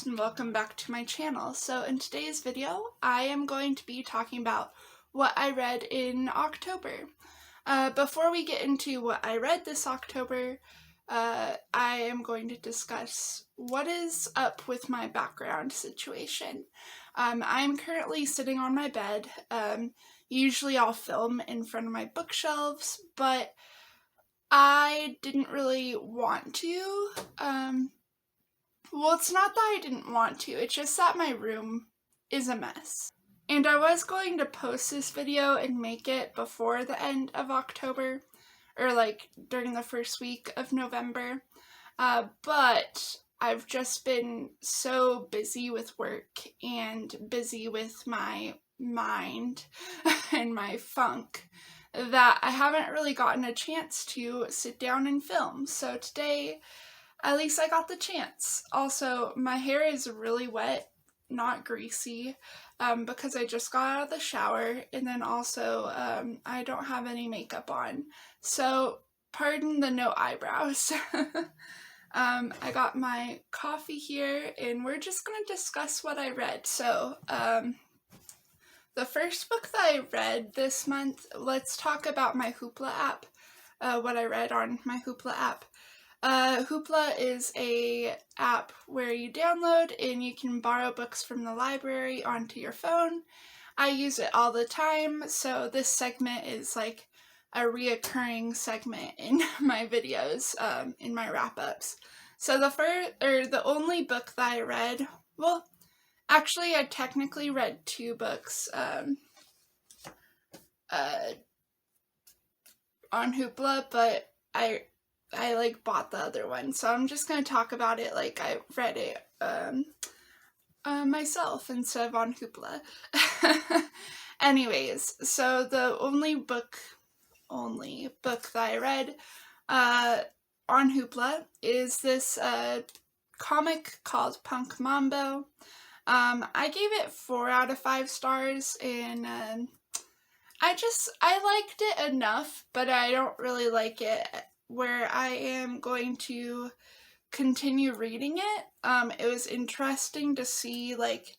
and welcome back to my channel. So in today's video, I am going to be talking about what I read in October. Before we get into what I read this October, I am going to discuss what is up with my background situation. I'm currently sitting on my bed. Usually I'll film in front of my bookshelves, but I didn't really want to. Well, it's not that I didn't want to, it's just that my room is a mess. And I was going to post this video and make it before the end of October, or like during the first week of November, but I've just been so busy with work and busy with my mind and my funk that I haven't really gotten a chance to sit down and film. So today, at least I got the chance. Also, my hair is really wet, not greasy, because I just got out of the shower, and then also I don't have any makeup on. So, pardon the no eyebrows. I got my coffee here, and we're just going to discuss what I read. So, the first book that I read this month, let's talk about my Hoopla app, what I read on my Hoopla app. Hoopla is a app where you download and you can borrow books from the library onto your phone. I use it all the time, so this segment is like a reoccurring segment in my videos, in my wrap-ups. So the only book that I read, well, actually I technically read two books, on Hoopla, but I like bought the other one, so I'm just gonna talk about it like I read it myself instead of on Hoopla. Anyways, so the only book that I read on Hoopla is this comic called Punk Mambo. I gave it 4 out of 5 stars, and I liked it enough, but I don't really like it where I am going to continue reading it. It was interesting to see like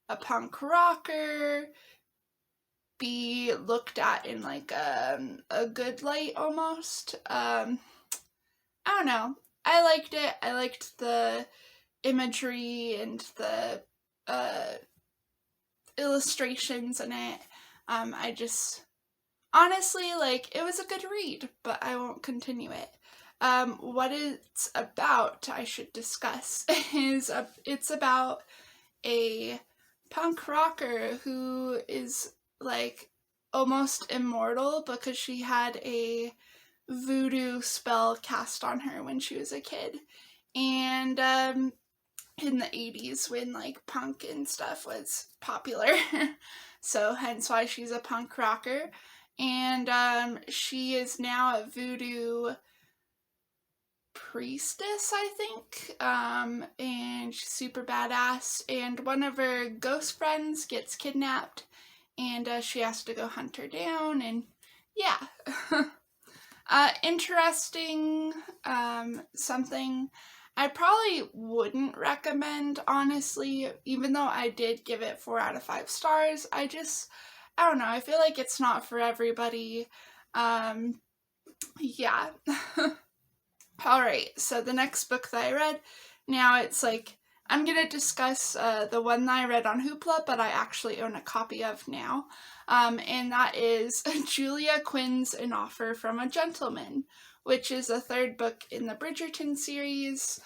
a punk rocker be looked at in like a good light almost. I don't know. I liked it. I liked the imagery and the illustrations in it. Honestly, like, it was a good read, but I won't continue it. What it's about, I should discuss, is it's about a punk rocker who is, like, almost immortal because she had a voodoo spell cast on her when she was a kid. And, in the 80s when, like, punk and stuff was popular. So, hence why she's a punk rocker. And she is now a voodoo priestess, I think, and she's super badass, and one of her ghost friends gets kidnapped, and she has to go hunt her down, and yeah. Interesting, something I probably wouldn't recommend, honestly, even though I did give it 4 out of 5 stars. I don't know, I feel like it's not for everybody. Yeah. Alright, so the next book that I read, now it's like, I'm gonna discuss the one that I read on Hoopla, but I actually own a copy of now, and that is Julia Quinn's An Offer from a Gentleman, which is the 3rd book in the Bridgerton series.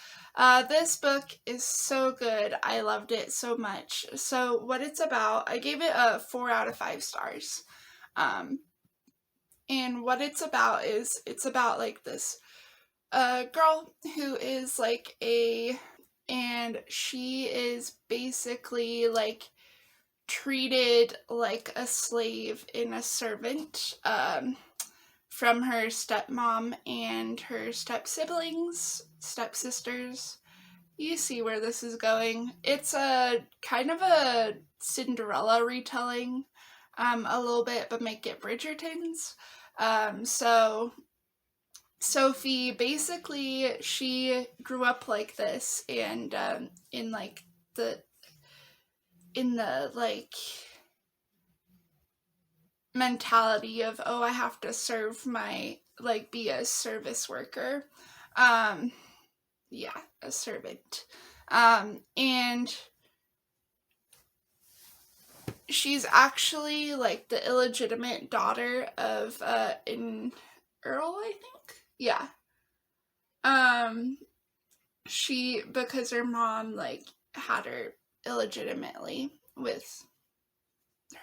This book is so good. I loved it so much. So what it's about, I gave it a 4 out of 5 stars. And what it's about is, it's about like this girl who is like and she is basically like treated like a slave and a servant, from her stepmom and her stepsisters. You see where this is going. It's a kind of a Cinderella retelling, a little bit, but make it Bridgerton's. So Sophie, basically, she grew up like this, and in like in the like mentality of, oh, I have to serve my, like, be a service worker. Yeah, a servant. And she's actually like the illegitimate daughter of an earl, I think. Yeah. Because her mom like had her illegitimately with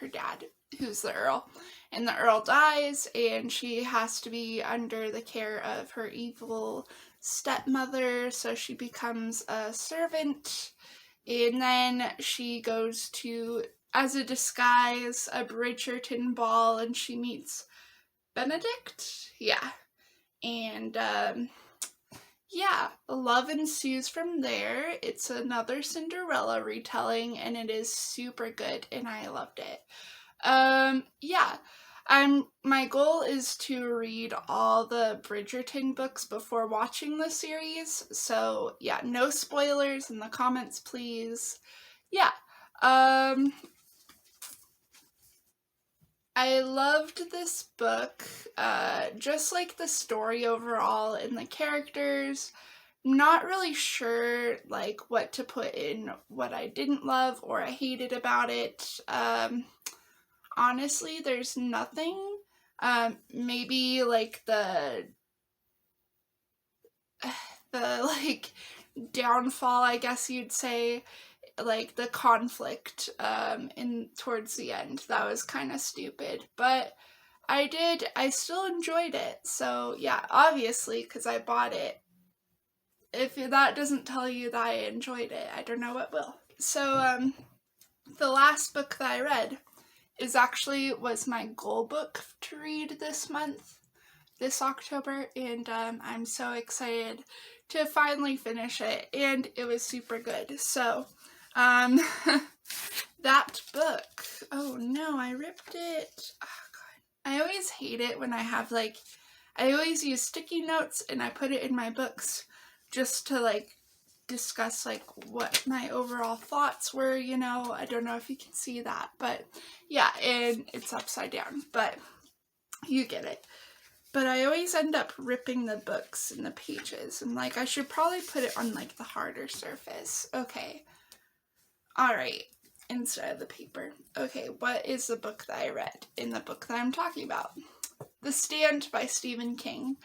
her dad, who's the earl, and the earl dies, and she has to be under the care of her evil stepmother, so she becomes a servant, and then she goes to, as a disguise, a Bridgerton ball, and she meets Benedict. Yeah. And yeah, love ensues from there. It's another Cinderella retelling, and it is super good, and I loved it. Yeah. My goal is to read all the Bridgerton books before watching the series. So, yeah, no spoilers in the comments, please. Yeah. I loved this book, just like the story overall and the characters. Not really sure like what to put in what I didn't love or I hated about it. Honestly, there's nothing. Maybe like the like downfall, I guess you'd say, like the conflict in towards the end. That was kind of stupid, but I still enjoyed it. So yeah, obviously, because I bought it. If that doesn't tell you that I enjoyed it, I don't know what will. So the last book that I read was my goal book to read this month, this October, and I'm so excited to finally finish it, and it was super good. So that book, oh no, I ripped it. Oh god, I always hate it when I have like, I always use sticky notes and I put it in my books just to like discuss like what my overall thoughts were, you know. I don't know if you can see that, but yeah, and it's upside down, but you get it. But I always end up ripping the books and the pages, and like I should probably put it on like the harder surface. Okay. Alright, instead of the paper. Okay, what is the book that I read in the book that I'm talking about? The Stand by Stephen King.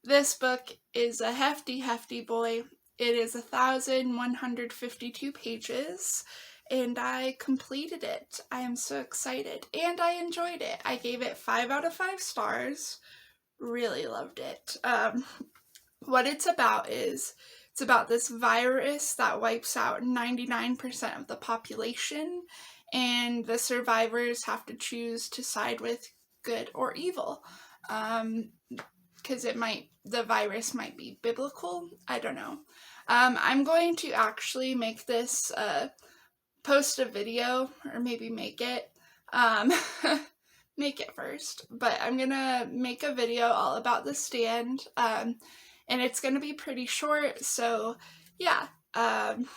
This book is a hefty boy. It is 1,152 pages, and I completed it. I am so excited, and I enjoyed it. I gave it 5 out of 5 stars. Really loved it. What it's about is, it's about this virus that wipes out 99% of the population, and the survivors have to choose to side with good or evil. Because the virus might be biblical. I don't know. I'm going to actually make this, post a video, or maybe make it, make it first, but I'm gonna make a video all about The Stand, and it's gonna be pretty short, so yeah, I'm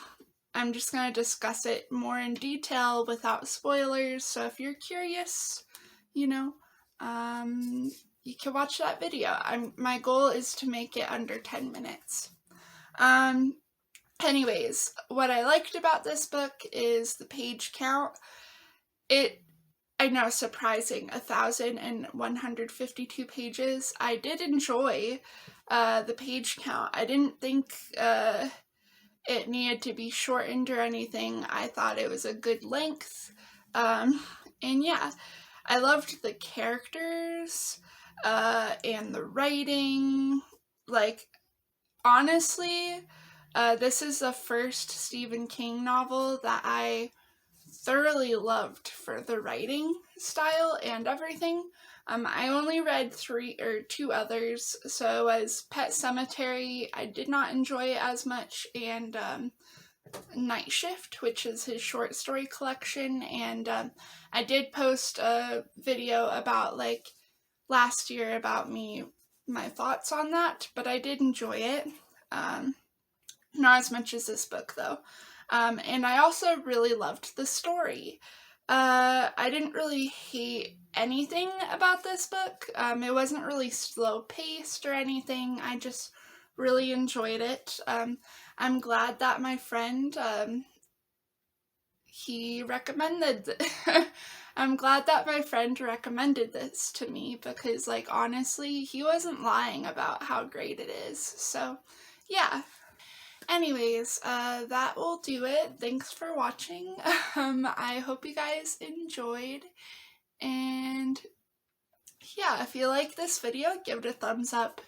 just gonna discuss it more in detail without spoilers, so if you're curious, you know, you can watch that video. My goal is to make it under 10 minutes. Anyways, what I liked about this book is the page count. I know, surprising, 1,152 pages. I did enjoy the page count. I didn't think it needed to be shortened or anything. I thought it was a good length. And yeah, I loved the characters and the writing. Like, honestly, this is the first Stephen King novel that I thoroughly loved for the writing style and everything. I only read 2 others, so it was Pet Sematary, I did not enjoy it as much, and Night Shift, which is his short story collection, and I did post a video about like last year about my thoughts on that, but I did enjoy it. Not as much as this book though. And I also really loved the story. I didn't really hate anything about this book. It wasn't really slow paced or anything. I just really enjoyed it. I'm glad that my friend, he recommended I'm glad that my friend recommended this to me because, like, honestly, he wasn't lying about how great it is. So, yeah. Anyways, that will do it. Thanks for watching. I hope you guys enjoyed. And yeah, if you like this video, give it a thumbs up.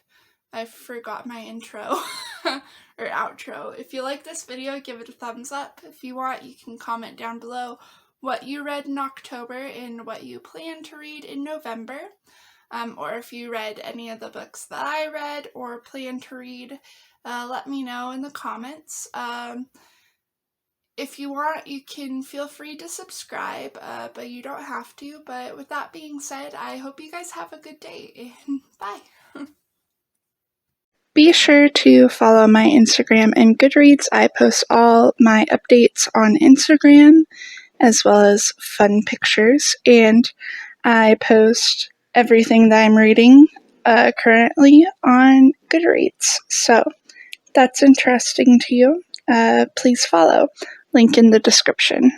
I forgot my intro or outro. If you like this video, give it a thumbs up. If you want, you can comment down below what you read in October and what you plan to read in November. Or if you read any of the books that I read or plan to read, let me know in the comments. If you want, you can feel free to subscribe, but you don't have to. But with that being said, I hope you guys have a good day, and bye! Be sure to follow my Instagram and Goodreads. I post all my updates on Instagram, as well as fun pictures, and I post everything that I'm reading currently on Goodreads. So if that's interesting to you, please follow. Link in the description.